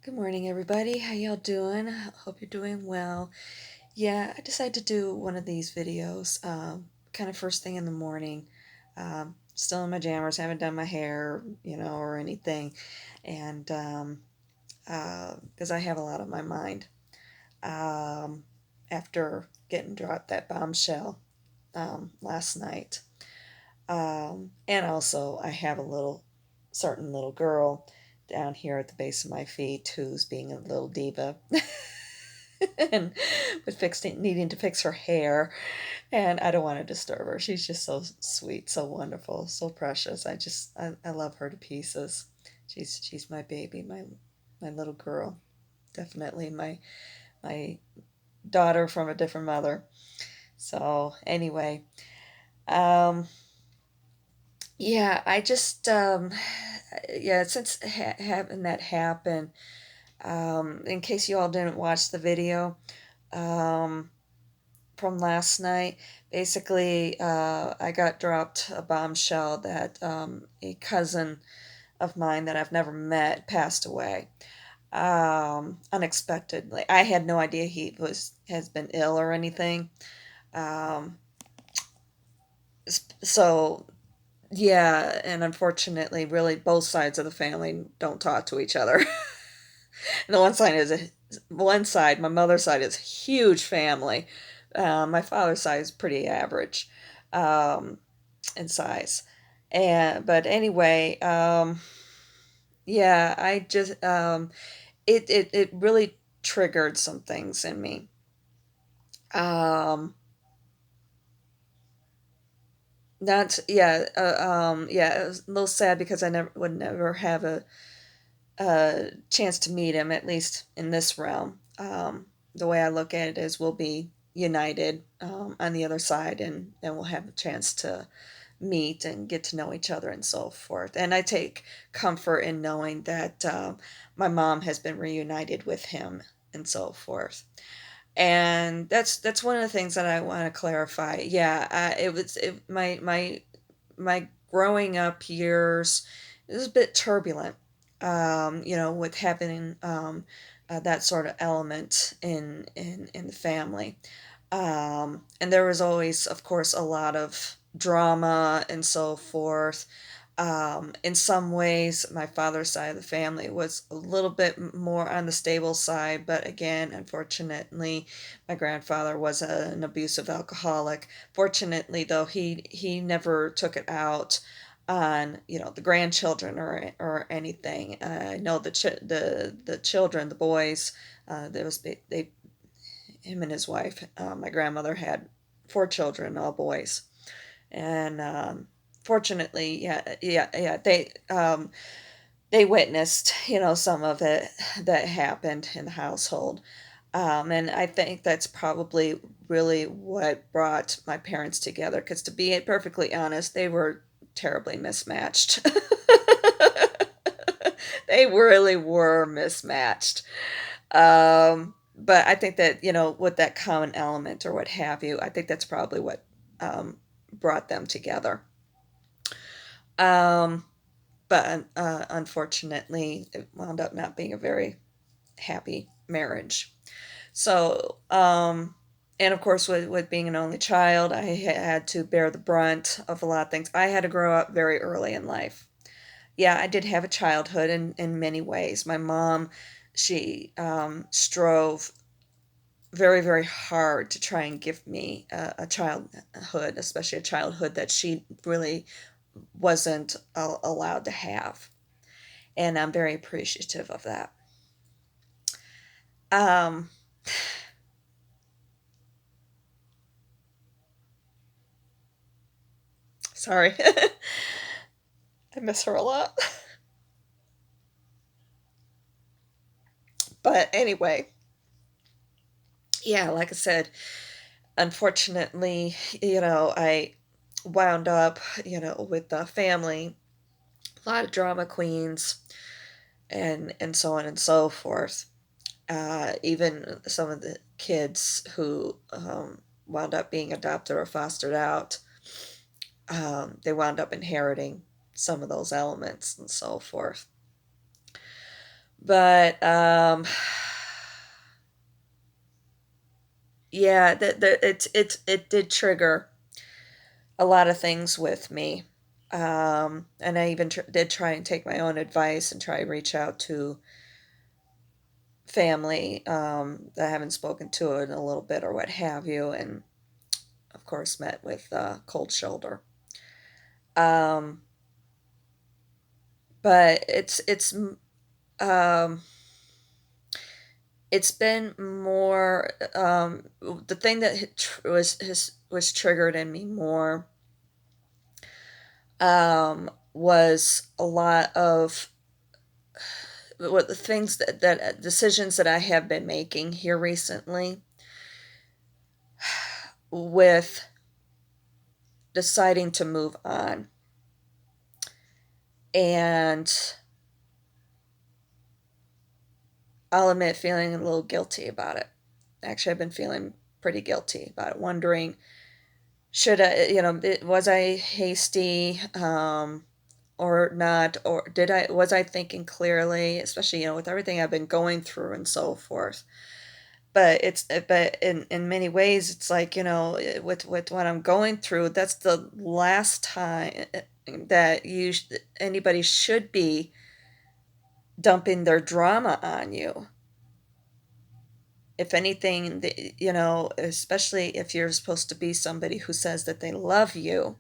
Good morning, everybody. How y'all doing? Hope you're doing well. Yeah, I decided to do one of these videos, kind of first thing in the morning. Still in my jammers, haven't done my hair, or anything, and because I have a lot on my mind after getting dropped that bombshell last night, and also I have a certain little girl down here at the base of my feet who's being a little diva. And needing to fix her hair, and I don't want to disturb her. She's just so sweet, so wonderful, so precious. I love her to pieces. She's my baby, my little girl. Definitely my daughter from a different mother. So anyway, um yeah, I just yeah, since having that happen, in case you all didn't watch the video, um from last night. Basically, I got dropped a bombshell that a cousin of mine that I've never met passed away unexpectedly. I had no idea he has been ill or anything. Um, so yeah, and unfortunately, really both sides of the family don't talk to each other. And the one side, my mother's side is a huge family. My father's side is pretty average um, in size. And but anyway, yeah, I just it really triggered some things in me. Um, not yeah yeah, it was a little sad because I never would never have a chance to meet him, at least in this realm. The way I look at it is we'll be united on the other side, and then we'll have a chance to meet and get to know each other and so forth. And I take comfort in knowing that my mom has been reunited with him and so forth. And that's one of the things that I want to clarify. Yeah, my growing up years is a bit turbulent. With having that sort of element in the family. And there was always, of course, a lot of drama and so forth. In some ways, my father's side of the family was a little bit more on the stable side, but again, unfortunately, my grandfather was an abusive alcoholic. Fortunately, though, he never took it out on the grandchildren or anything. I know the children, the boys, there was they him and his wife. My grandmother had four children, all boys, and fortunately, yeah, they witnessed some of it that happened in the household. And I think that's probably really what brought my parents together. Because to be perfectly honest, they were terribly mismatched. They really were mismatched. But I think that, with that common element or what have you, I think that's probably what brought them together. Um, but unfortunately, it wound up not being a very happy marriage. So, and of course, with being an only child, I had to bear the brunt of a lot of things. I had to grow up very early in life. Yeah, I did have a childhood in many ways. My mom, she strove very, very hard to try and give me a childhood, especially a childhood that she really wasn't allowed to have. And I'm very appreciative of that. Um, Sorry. I miss her a lot. But anyway, yeah, like I said, unfortunately, I wound up, with the family, a lot of drama queens, and so on and so forth. Even some of the kids who wound up being adopted or fostered out, they wound up inheriting some of those elements and so forth. But yeah, it did trigger a lot of things with me. And I even did try and take my own advice and try to reach out to family that I haven't spoken to in a little bit or what have you, and of course met with cold shoulder. Um, but um, it's been more the thing that was triggered in me more was a lot of what the things that decisions that I have been making here recently with deciding to move on. And I'll admit feeling a little guilty about it. Actually, I've been feeling pretty guilty about it, wondering should I, was I hasty or not, or was I thinking clearly, especially, with everything I've been going through and so forth. But in many ways, it's like, with what I'm going through, that's the last time that anybody should be dumping their drama on you. If anything, especially if you're supposed to be somebody who says that they love you,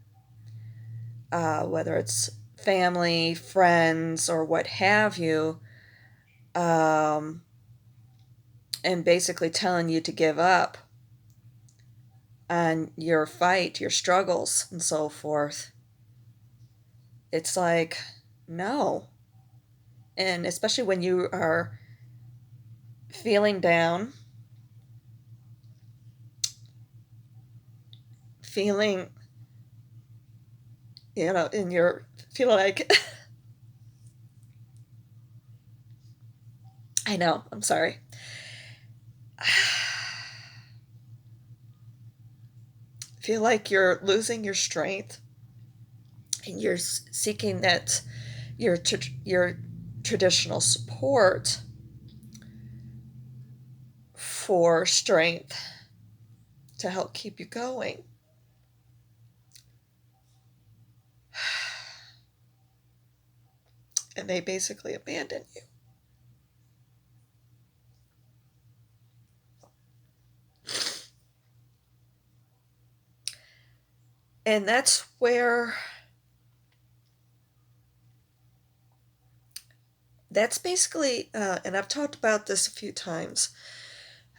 whether it's family, friends, or what have you, um, and basically telling you to give up on your fight, your struggles, and so forth. It's like, no. And especially when you are feeling down, feeling, and you're feeling like, I know, I'm sorry. Feel like you're losing your strength and you're seeking that your traditional support for strength to help keep you going. And they basically abandon you. And that's basically, and I've talked about this a few times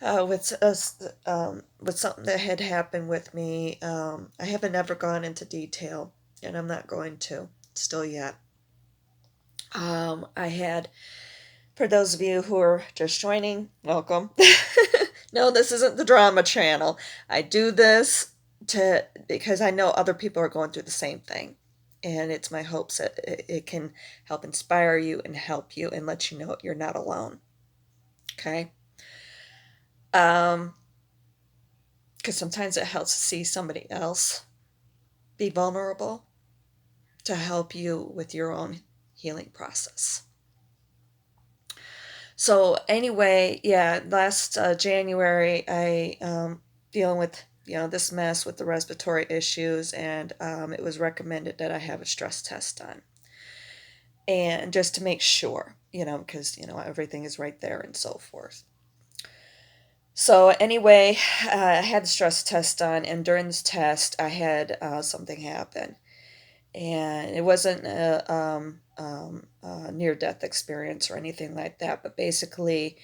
with something that had happened with me. I haven't ever gone into detail, and I'm not going to still yet. I had, for those of you who are just joining, welcome. No, this isn't the drama channel. I do this because I know other people are going through the same thing. And it's my hopes that it can help inspire you and help you and let you know you're not alone. Okay? Because sometimes it helps to see somebody else be vulnerable to help you with your own healing process. So anyway, yeah, last January I dealing with this mess with the respiratory issues, and it was recommended that I have a stress test done, and just to make sure, because everything is right there and so forth. So anyway, I had the stress test done, and during this test, I had something happen, and it wasn't a near-death experience or anything like that, but basically,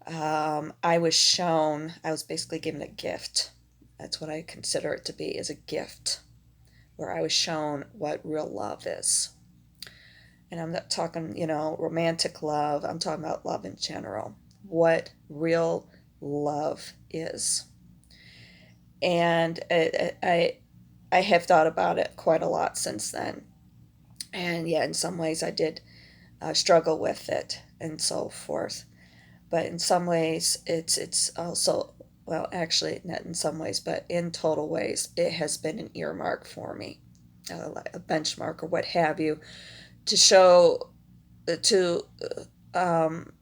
I was basically given a gift. That's what I consider it to be, is a gift, where I was shown what real love is. And I'm not talking, romantic love. I'm talking about love in general. What real love is. And I have thought about it quite a lot since then. And yeah, in some ways I did struggle with it and so forth. But in some ways, it's also, well, actually, not in some ways, but in total ways, it has been an earmark for me, like a benchmark or what have you, to show, to um,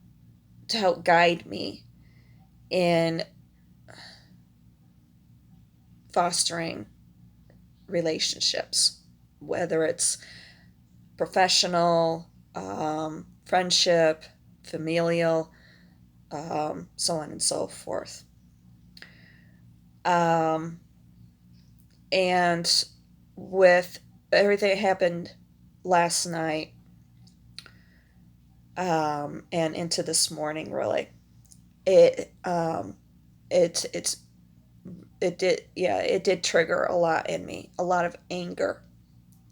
to help guide me in fostering relationships, whether it's professional, friendship, familial, so on and so forth. Um, and with everything that happened last night, and into this morning, really, it it it's it did, yeah, it did trigger a lot in me, a lot of anger,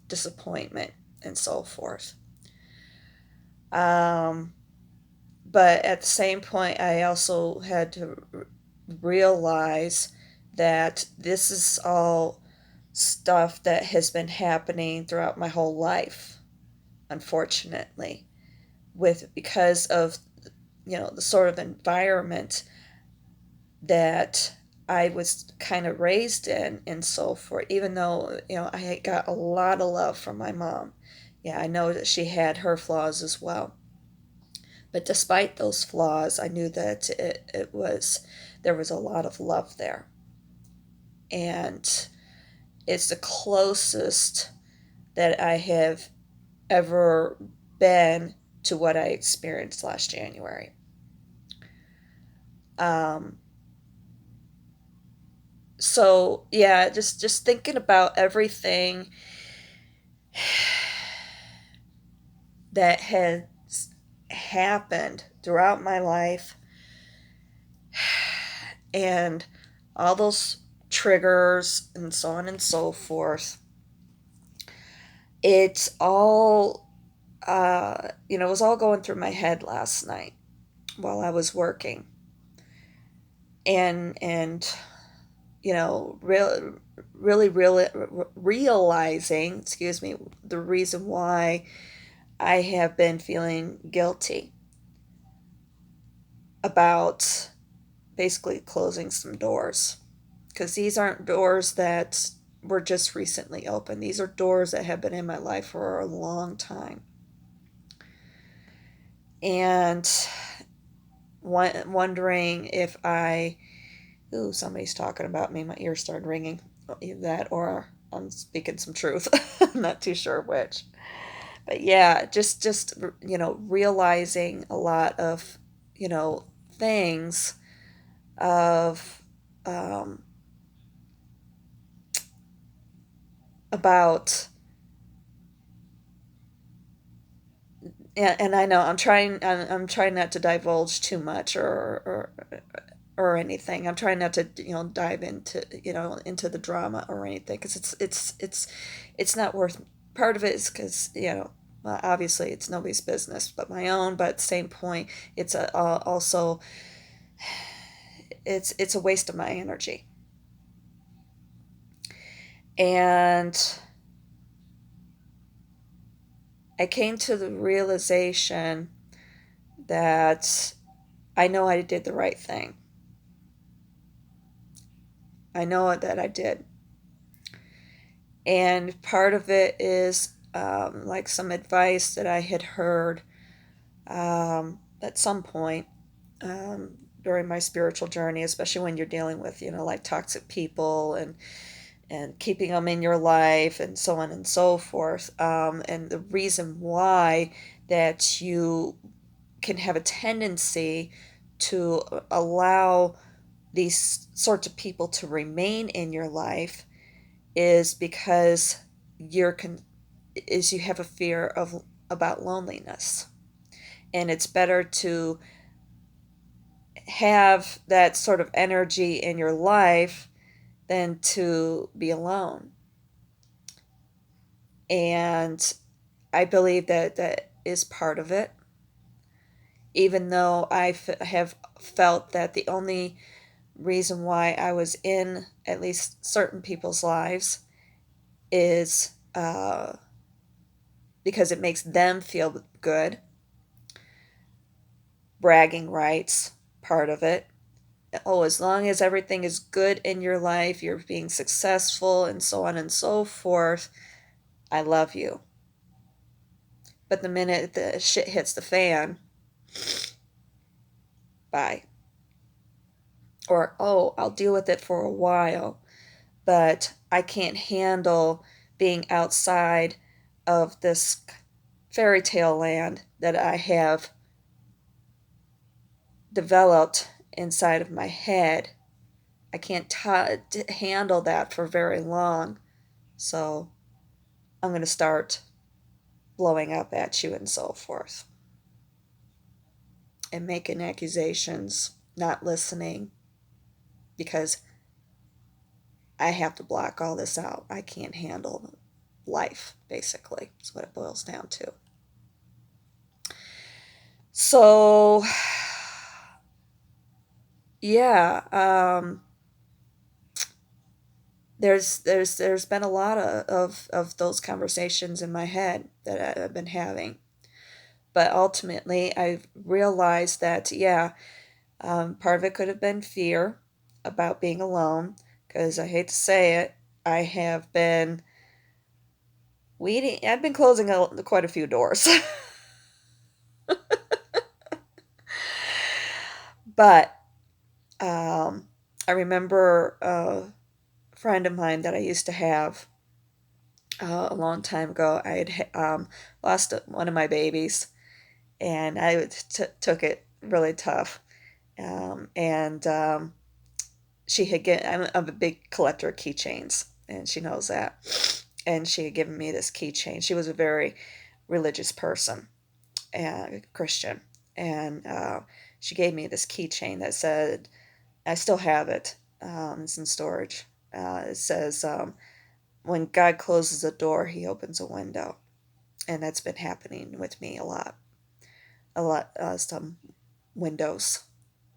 disappointment, and so forth. Um, but at the same point, I also had to realize that this is all stuff that has been happening throughout my whole life, unfortunately, with because of the sort of environment that I was kind of raised in and so forth. Even though I got a lot of love from my mom, yeah, I know that she had her flaws as well. But despite those flaws, I knew that it was there was a lot of love there, and it's the closest that I have ever been to what I experienced last January. Um, so yeah, just thinking about everything that has happened throughout my life and all those triggers and so on and so forth. It's all it was all going through my head last night while I was working, and really realizing, excuse me, the reason why I have been feeling guilty about basically closing some doors, because these aren't doors that were just recently open. These are doors that have been in my life for a long time. And wondering if ooh, somebody's talking about me. My ears started ringing. Either that or I'm speaking some truth. I'm not too sure which. But yeah, just realizing a lot of things of um, about, and I know I'm trying not to divulge too much or anything. I'm trying not to dive into the drama or anything, because it's not worth. Part of it is because well, obviously it's nobody's business but my own. But at the same point, it's also it's a waste of my energy. And I came to the realization that I know I did the right thing. I know that I did. And part of it is like some advice that I had heard at some point during my spiritual journey, especially when you're dealing with, like toxic people and keeping them in your life and so on and so forth. And the reason why that you can have a tendency to allow these sorts of people to remain in your life is because you have a fear of about loneliness, and it's better to have that sort of energy in your life than to be alone. And I believe that that is part of it, even though have felt that the only reason why I was in at least certain people's lives is because it makes them feel good. Bragging rights, part of it. Oh, as long as everything is good in your life, you're being successful, and so on and so forth, I love you. But the minute the shit hits the fan, by. Or, oh, I'll deal with it for a while, but I can't handle being outside of this fairy tale land that I have developed inside of my head. I can't handle that for very long. So I'm going to start blowing up at you and so forth. And making accusations, not listening, because I have to block all this out. I can't handle life, basically. That's what it boils down to. So, yeah, there's been a lot of those conversations in my head that I've been having. But ultimately, I've realized that, yeah, part of it could have been fear about being alone, because I hate to say it, I have been I've been closing quite a few doors. But I remember a friend of mine that I used to have a long time ago. I had lost one of my babies, and I took it really tough. And she had I'm a big collector of keychains, and she knows that. And she had given me this keychain. She was a very religious person, Christian, and she gave me this keychain that said, I still have it. It's in storage. It says, when God closes a door, he opens a window. And that's been happening with me a lot. Some windows,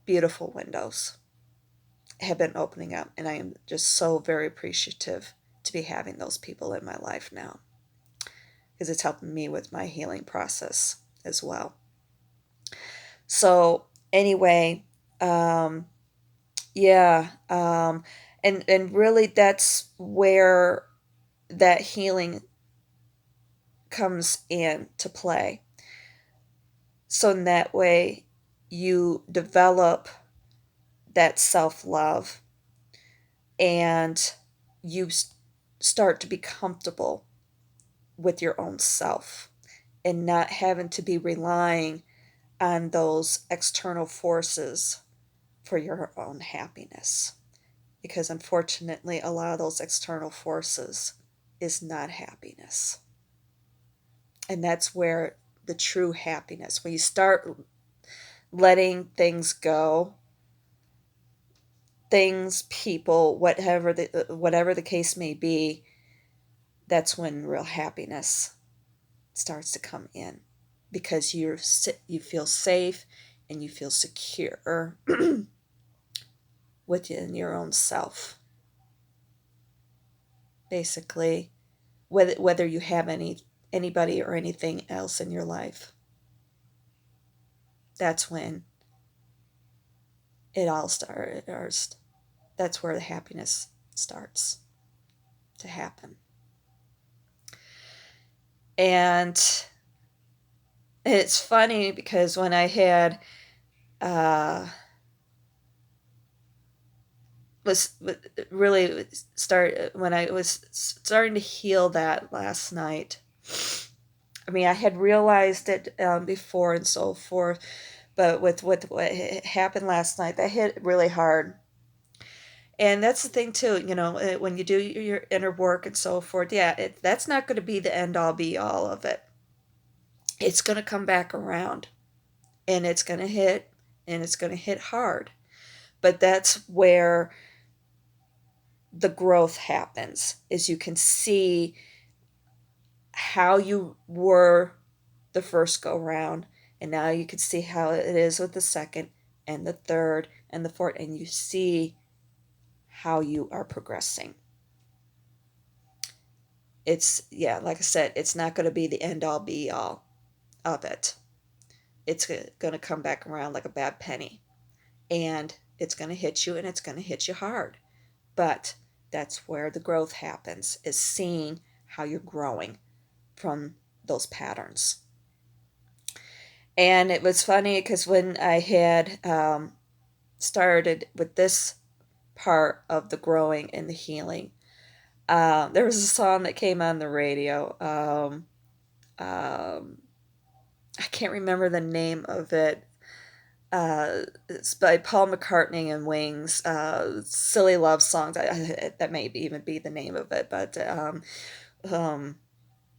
beautiful windows, have been opening up. And I am just so very appreciative to be having those people in my life now, because it's helping me with my healing process as well. So anyway, yeah, and really that's where that healing comes in to play. So in that way, you develop that self-love, and you start to be comfortable with your own self, and not having to be relying on those external forces for your own happiness. Because unfortunately, a lot of those external forces is not happiness. And that's where the true happiness, when you start letting things go, things, people, whatever the case may be, that's when real happiness starts to come in, because you feel safe and you feel secure within your own self. Basically, whether you have anybody or anything else in your life, that's when it all starts. That's where the happiness starts to happen. And it's funny, because when I had was really when I was starting to heal that last night. I mean, I had realized it before and so forth, but with what happened last night, that hit really hard. And that's the thing too, when you do your inner work and so forth, yeah, that's not going to be the end all be all of it. It's going to come back around, and it's going to hit, and it's going to hit hard. But that's where the growth happens, is you can see how you were the first go round, and now you can see how it is with the second and the third and the fourth, and you see how you are progressing. It's, yeah, like I said, it's not going to be the end all be all of it. It's going to come back around like a bad penny, and it's going to hit you, and it's going to hit you hard. But that's where the growth happens, is seeing how you're growing from those patterns. And it was funny because when I had started with this part of the growing and the healing, there was a song that came on the radio. Um, I can't remember the name of it. It's by Paul McCartney and Wings. Silly Love Songs. That may even be the name of it, um,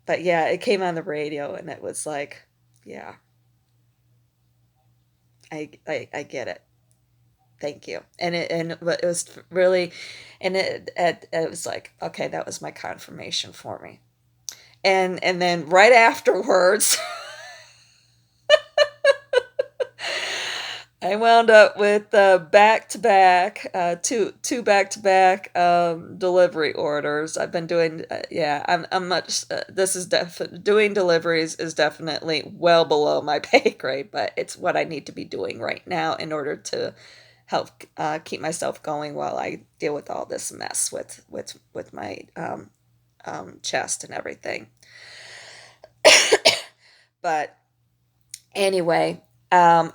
but yeah, it came on the radio, and it was like, yeah, I get it. Thank you. And it was really, and it was like, okay, that was my confirmation for me. And then right afterwards, I wound up with back to back two back to back delivery orders. I've been doing yeah. I'm much. This is doing deliveries is definitely well below my pay grade, but it's what I need to be doing right now in order to help keep myself going while I deal with all this mess with my chest and everything. But anyway, I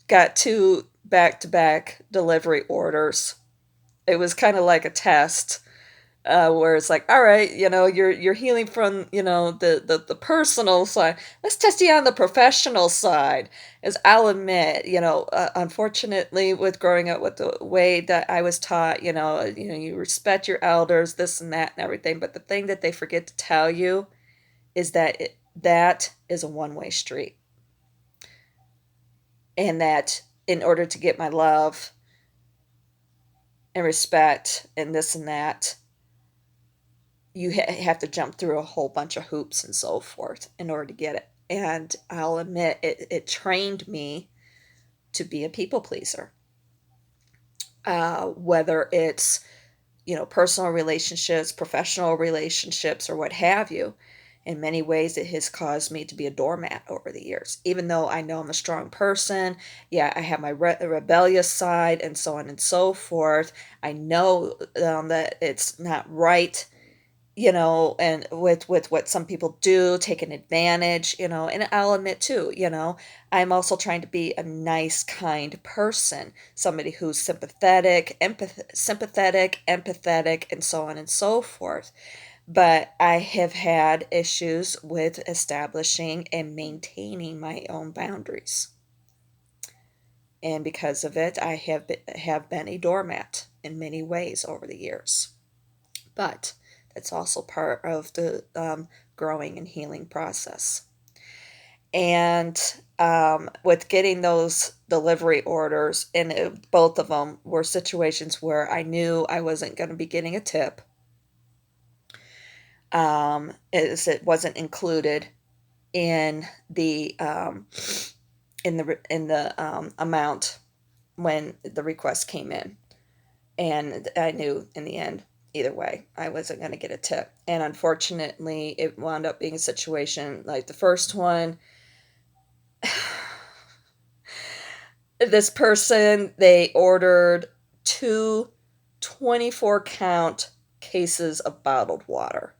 got two back to back delivery orders. It was kind of like a test. Where it's like, all right, you're healing from the personal side. Let's test you on the professional side. As I'll admit, unfortunately, with growing up with the way that I was taught, you respect your elders, this and that and everything. But the thing that they forget to tell you is that that is a one-way street, and that in order to get my love and respect and this and that, you have to jump through a whole bunch of hoops and so forth in order to get it. And I'll admit, it trained me to be a people pleaser. Whether it's, personal relationships, professional relationships, or what have you. In many ways, it has caused me to be a doormat over the years. Even though I know I'm a strong person, yeah, I have my rebellious side and so on and so forth. I know that it's not right, and with what some people do, taking advantage, and I'll admit too, I'm also trying to be a nice, kind person, somebody who's sympathetic, empathetic, and so on and so forth. But I have had issues with establishing and maintaining my own boundaries. And because of it, I have been a doormat in many ways over the years. But that's also part of the growing and healing process. And with getting those delivery orders, and both of them were situations where I knew I wasn't going to be getting a tip. It wasn't included in the amount when the request came in, and I knew in the end, either way, I wasn't going to get a tip. And unfortunately, it wound up being a situation like the first one. This person, they ordered two 24-count cases of bottled water.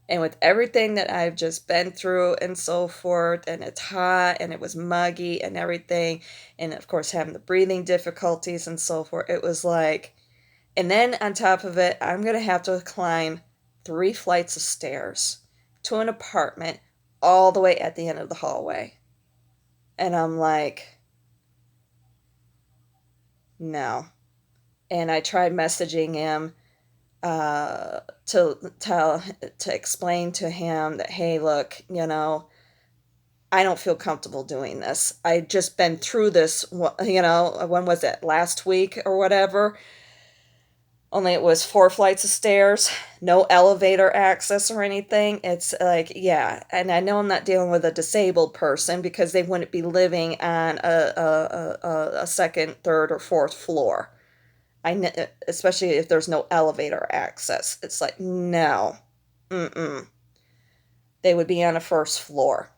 And with everything that I've just been through and so forth, and it's hot and it was muggy and everything, and of course having the breathing difficulties and so forth, it was like, and then on top of it, I'm going to have to climb 3 flights of stairs to an apartment all the way at the end of the hallway. And I'm like, no. And I tried messaging him to explain to him that, hey, look, I don't feel comfortable doing this. I just been through this, when was it, last week or whatever? Only it was 4 flights of stairs, no elevator access or anything. It's like, yeah, and I know I'm not dealing with a disabled person because they wouldn't be living on a second, third, or fourth floor. Especially if there's no elevator access. It's like, no, mm-mm. They would be on a first floor.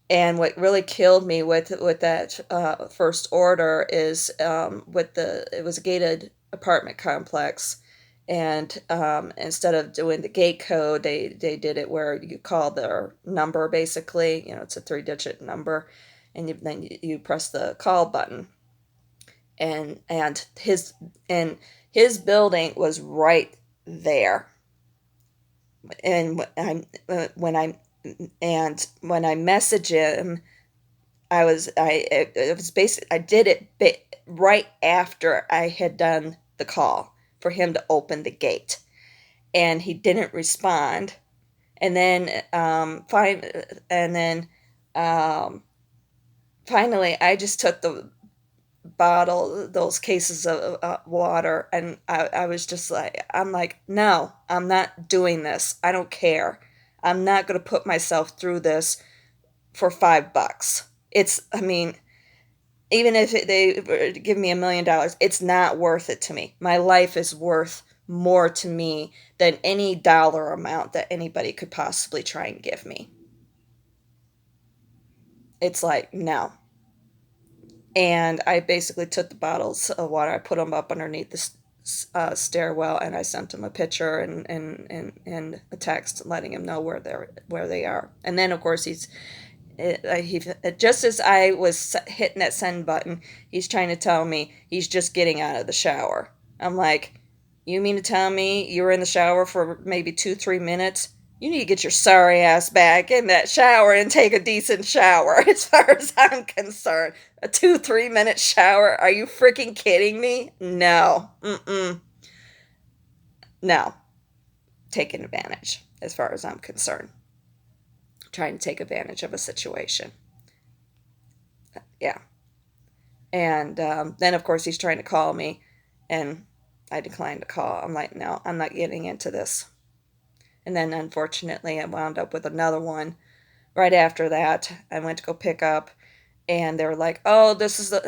And what really killed me with that first order is it was a gated apartment complex, And instead of doing the gate code, they did it where you call their number, basically. It's a 3-digit number, and then you press the call button. And his building was right there. And when I message him, it was basically, I did it right after I had done the call for him to open the gate, and he didn't respond. And then and then um, finally, I just took the bottle, those cases of water, and I was just like, I'm like, no, I'm not doing this. I don't care. I'm not going to put myself through this for $5. I mean, even if they were to give me $1 million, it's not worth it to me. My life is worth more to me than any dollar amount that anybody could possibly try and give me. It's like, no. And I basically took the bottles of water, I put them up underneath the stairwell, and I sent him a picture and a text letting him know where they are. And then, of course, he just as I was hitting that send button, he's trying to tell me he's just getting out of the shower. I'm like, you mean to tell me you were in the shower for maybe 2-3 minutes? You need to get your sorry ass back in that shower and take a decent shower, as far as I'm concerned. A 2-3 minute shower? Are you freaking kidding me? No. Mm-mm. No. Taking advantage, as far as I'm concerned. Trying to take advantage of a situation. Yeah. And then, of course, he's trying to call me, and I declined to call. I'm like, no, I'm not getting into this. And then, unfortunately, I wound up with another one right after that. I went to go pick up, and they were like, oh,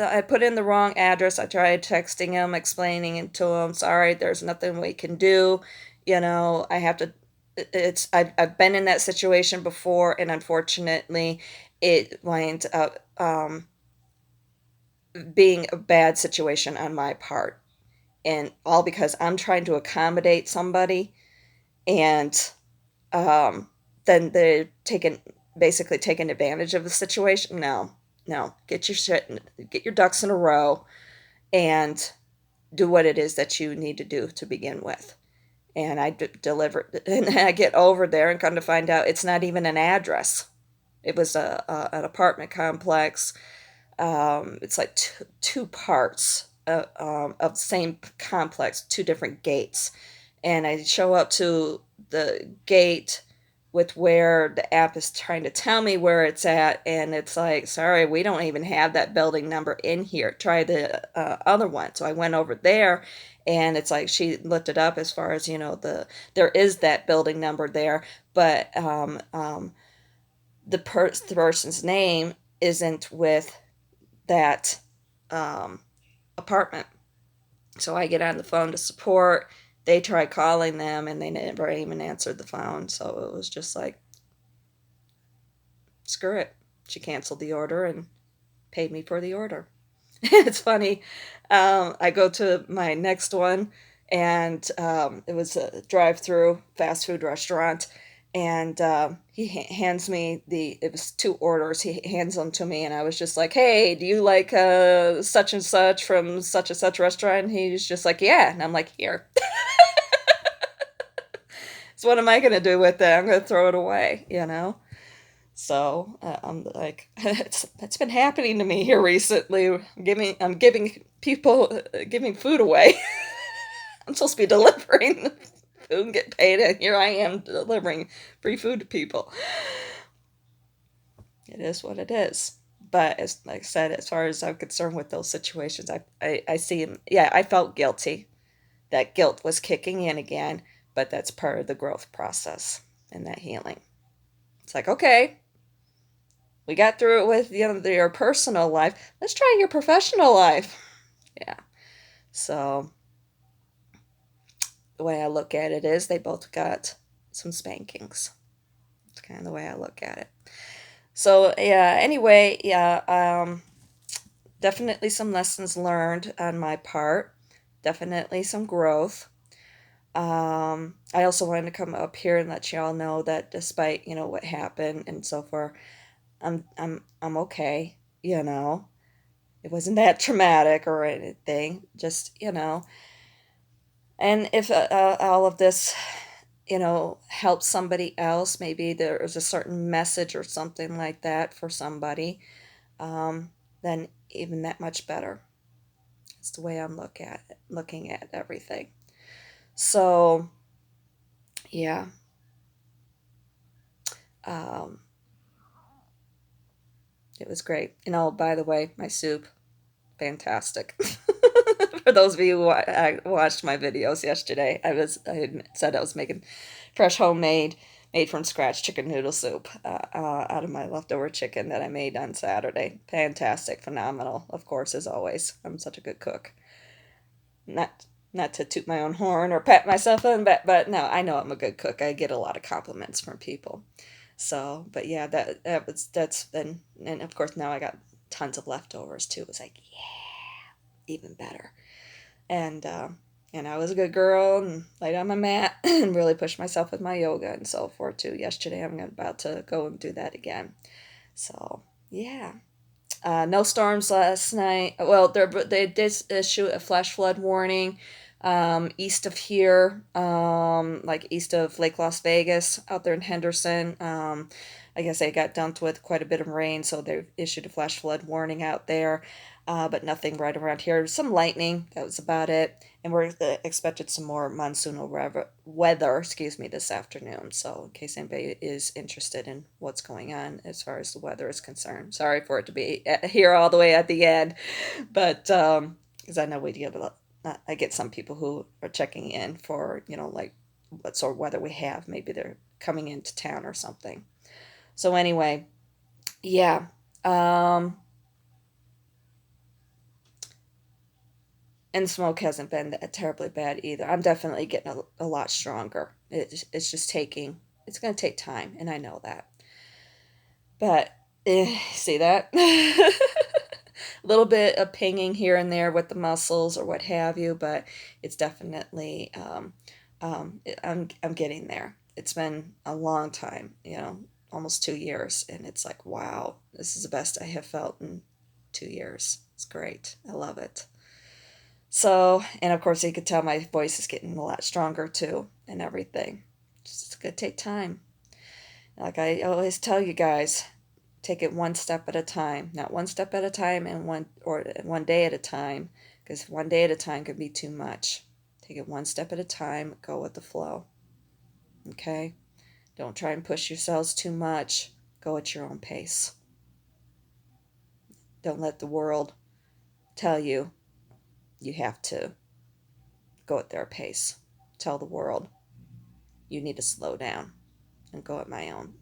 I put in the wrong address. I tried texting him, explaining it to him. Sorry, there's nothing we can do. I have to, I've been in that situation before, and unfortunately, it winds up being a bad situation on my part. And all because I'm trying to accommodate somebody, and um, then they're basically taking advantage of the situation. No, no, get your ducks in a row, and do what it is that you need to do to begin with. And I deliver, and I get over there and come to find out it's not even an address. It was an apartment complex. It's like two parts of the same complex, two different gates. And I show up to the gate with where the app is trying to tell me where it's at, and it's like, sorry, we don't even have that building number in here. Try the other one. So I went over there, and it's like she looked it up as far as there is that building number there, but the person's name isn't with that um, apartment. So I get on the phone to support. They tried calling them, and they never even answered the phone. So it was just like, screw it. She canceled the order and paid me for the order. It's funny. I go to my next one, and it was a drive-through fast food restaurant. And he hands me it was 2 orders. He hands them to me, and I was just like, hey, do you like such and such from such and such restaurant? And he's just like, yeah. And I'm like, here. So what am I going to do with it? I'm going to throw it away. So I'm like, it's been happening to me here recently. I'm giving people giving food away. I'm supposed to be delivering the food and get paid, and here I am delivering free food to people. It is what it is. But like I said, as far as I'm concerned with those situations, I see him. Yeah, I felt guilty. That guilt was kicking in again, but that's part of the growth process and that healing. It's like, okay, we got through it with your personal life. Let's try your professional life. Yeah. So the way I look at it is they both got some spankings. It's kind of the way I look at it. So yeah, anyway, yeah, definitely some lessons learned on my part. Definitely some growth. I also wanted to come up here and let y'all know that despite, what happened and so forth, I'm okay, you know. It wasn't that traumatic or anything, just, And if all of this, helps somebody else, maybe there is a certain message or something like that for somebody, um, then even that much better. It's the way I'm looking at everything. So, yeah. Um, it was great. And oh, by the way, my soup, fantastic. For those of you who watched my videos yesterday, I had said I was making fresh homemade, made from scratch chicken noodle soup out of my leftover chicken that I made on Saturday. Fantastic, phenomenal. Of course, as always, I'm such a good cook. Not to toot my own horn or pat myself on the back, but no, I know I'm a good cook. I get a lot of compliments from people. So, but yeah, that's been, and of course now I got tons of leftovers too. It was like, yeah, even better. And and I was a good girl and laid on my mat and really pushed myself with my yoga and so forth too. Yesterday, I'm about to go and do that again. So yeah. No storms last night. Well, they did issue a flash flood warning east of here, like east of Lake Las Vegas, out there in Henderson. I guess they got dumped with quite a bit of rain, so they issued a flash flood warning out there, but nothing right around here. Some lightning, that was about it. And we're expected some more monsoonal weather, excuse me, this afternoon. So, in case anybody is interested in what's going on as far as the weather is concerned, sorry for it to be here all the way at the end, but because I know we get I get some people who are checking in for like what sort of weather we have. Maybe they're coming into town or something. So anyway, yeah. Um, and smoke hasn't been that terribly bad either. I'm definitely getting a lot stronger. It's just it's going to take time, and I know that. But, see that? A little bit of pinging here and there with the muscles or what have you, but it's definitely, I'm getting there. It's been a long time, almost 2 years, and it's like, wow, this is the best I have felt in 2 years. It's great. I love it. So, and of course, you could tell my voice is getting a lot stronger too, and everything. It's gonna take time. Like I always tell you guys, take it one step at a time, not one step at a time and one day at a time, because one day at a time could be too much. Take it one step at a time. Go with the flow. Okay. Don't try and push yourselves too much. Go at your own pace. Don't let the world tell you you have to go at their pace. Tell the world you need to slow down and go at my own